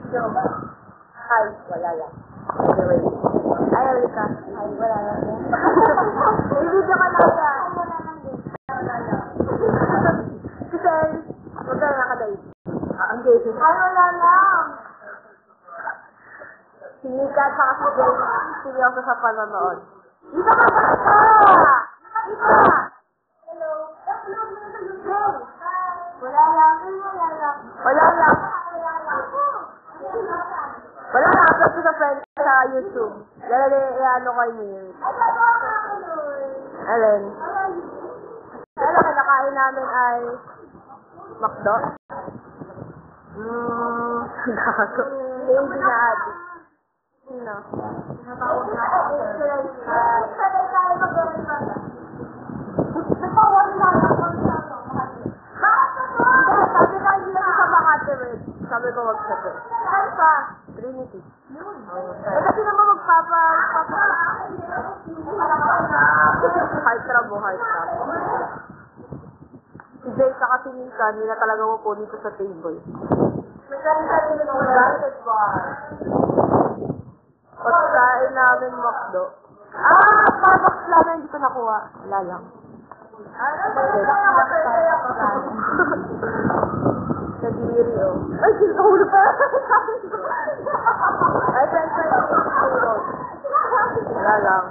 Hi, wala lang. Anyway. Ay, Alika. Hi, wala lang. I-video ka lang siya. Wala lang din. Wala lang. Kasi, magkala na ka dahil. Ang gay. Ay, wala lang. Si Nika at saka si Jay, seryoso sa panonood. Dito ka ba ito? Dito! Hello. Jay! Wala lang. Wala lang. Wala lang. Wala lang. Upload ko sa friend sa YouTube. Lalagay, ano kayo niyo. Alin? Kaya kinakain namin ay McDo. Gago. Hindi na ati. No. Sabi ko wag sabi. Saan pa? Trinity. Eh kasi naman heartthrob mo, heartthrob. Si Jay saka si Nika, nila talaga mo po dito sa table. May sarili ng branded bar. Pagkain namin McDo. Starbucks lang na hindi ko nakuha. Wala lang. Kadiri, oh. Ay, sinulo pa. Ay, friends, wala lang.